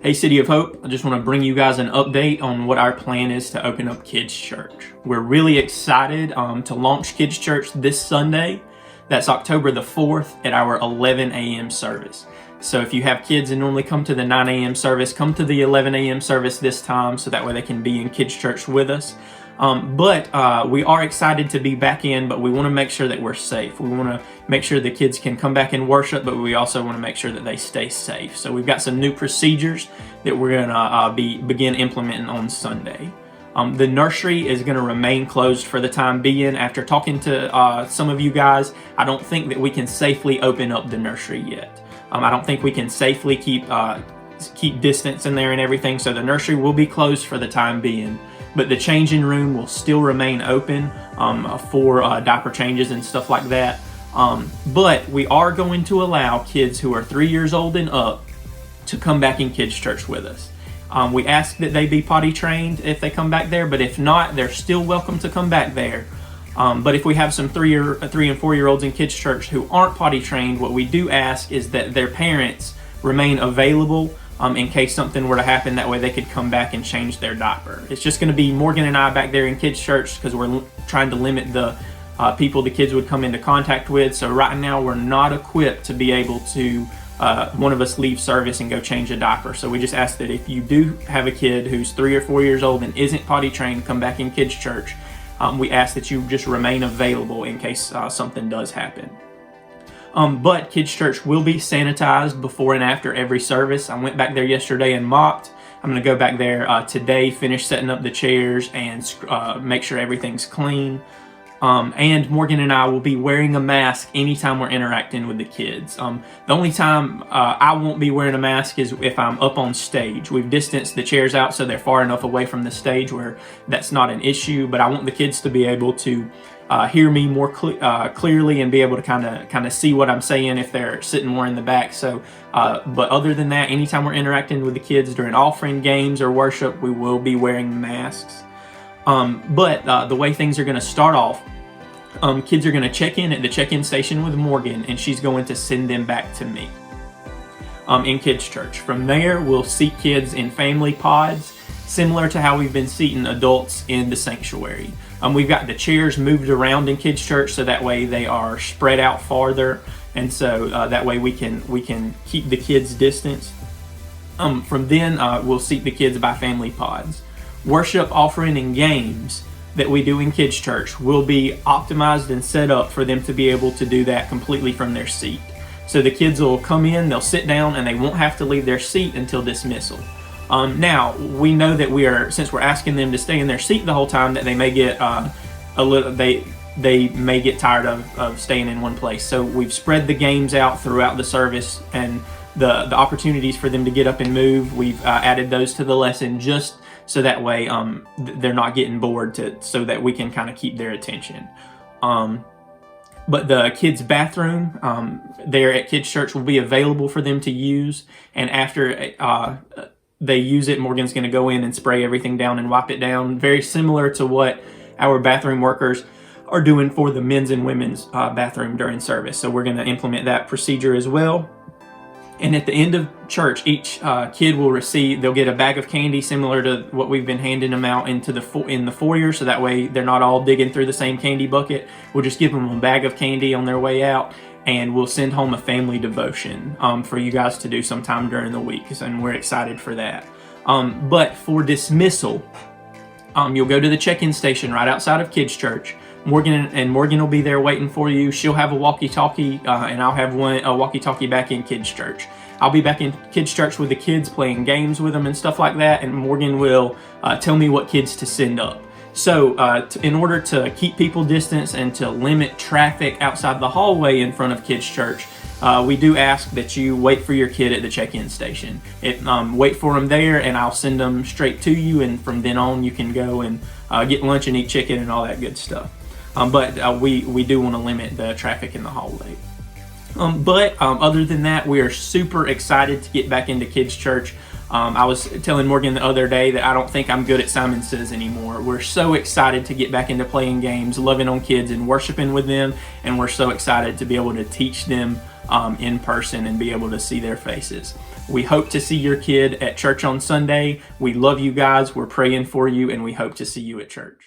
Hey City of Hope, I just want to bring you guys an update on what our plan is to open up Kidz Church. We're really excited to launch Kidz Church this Sunday. That's October the 4th at our 11 a.m. service. So if you have kids and normally come to the 9 a.m. service, come to the 11 a.m. service this time so that way they can be in Kidz Church with us. But we are excited to be back in, but we want to make sure that we're safe. We want to make sure the kids can come back and worship, but we also want to make sure that they stay safe. So we've got some new procedures that we're going to begin implementing on Sunday. The nursery is going to remain closed for the time being. After talking to some of you guys, I don't think that we can safely open up the nursery yet. I don't think we can safely keep distance in there and everything, so the nursery will be closed for the time being. But the changing room will still remain open for diaper changes and stuff like that. But we are going to allow kids who are 3 years old and up to come back in Kidz Church with us. We ask that they be potty trained if they come back there, but if not, they're still welcome to come back there. But if we have some 3 and 4 year olds in Kidz Church who aren't potty trained, what we do ask is that their parents remain available in case something were to happen. That way they could come back and change their diaper. It's just going to be Morgan and I back there in Kidz Church because we're trying to limit the people the kids would come into contact with. So right now we're not equipped to be able to one of us leave service and go change a diaper. So we just ask that if you do have a kid who's 3 or 4 years old and isn't potty trained, come back in Kidz Church. We ask that you just remain available in case something does happen. But Kidz Church will be sanitized before and after every service. I went back there yesterday and mopped. I'm going to go back there today, finish setting up the chairs and make sure everything's clean. And Morgan and I will be wearing a mask anytime we're interacting with the kids. The only time I won't be wearing a mask is if I'm up on stage. We've distanced the chairs out so they're far enough away from the stage where that's not an issue, but I want the kids to be able to hear me more clearly and be able to kind of see what I'm saying if they're sitting more in the back. So, but other than that, anytime we're interacting with the kids during offering, games, or worship, we will be wearing masks. But the way things are going to start off, kids are going to check in at the check-in station with Morgan, and she's going to send them back to me in Kidz Church. From there, we'll seat kids in family pods, similar to how we've been seating adults in the sanctuary. We've got the chairs moved around in Kidz Church so that way they are spread out farther, and so that way we can keep the kids distanced. From then, we'll seat the kids by family pods. Worship, offering, and games that we do in Kidz Church will be optimized and set up for them to be able to do that completely from their seat. So the kids will come in, they'll sit down, and they won't have to leave their seat until dismissal. Now, we know that since we're asking them to stay in their seat the whole time, that they may get they may get tired of staying in one place. So we've spread the games out throughout the service, and the opportunities for them to get up and move, we've added those to the lesson just so that way they're not getting bored, so that we can kind of keep their attention. But the kids' bathroom there at Kidz Church will be available for them to use, and after they use it, Morgan's going to go in and spray everything down and wipe it down, very similar to what our bathroom workers are doing for the men's and women's bathroom during service. So we're going to implement that procedure as well. And at the end of church, each kid will they'll get a bag of candy similar to what we've been handing them out in the foyer, so that way they're not all digging through the same candy bucket. We'll just give them a bag of candy on their way out, and we'll send home a family devotion for you guys to do sometime during the week, and we're excited for that. But for dismissal, you'll go to the check-in station right outside of Kidz Church. Morgan will be there waiting for you. She'll have a walkie-talkie, and I'll have a walkie-talkie back in Kidz Church. I'll be back in Kidz Church with the kids, playing games with them and stuff like that, and Morgan will tell me what kids to send up. So in order to keep people distance and to limit traffic outside the hallway in front of Kidz Church, we do ask that you wait for your kid at the check-in station. Wait for them there, and I'll send them straight to you, and from then on you can go and get lunch and eat chicken and all that good stuff. But we do want to limit the traffic in the hallway. But other than that, we are super excited to get back into Kidz Church. I was telling Morgan the other day that I don't think I'm good at Simon Says anymore. We're so excited to get back into playing games, loving on kids, and worshiping with them, and we're so excited to be able to teach them in person and be able to see their faces. We hope to see your kid at church on Sunday. We love you guys. We're praying for you, and we hope to see you at church.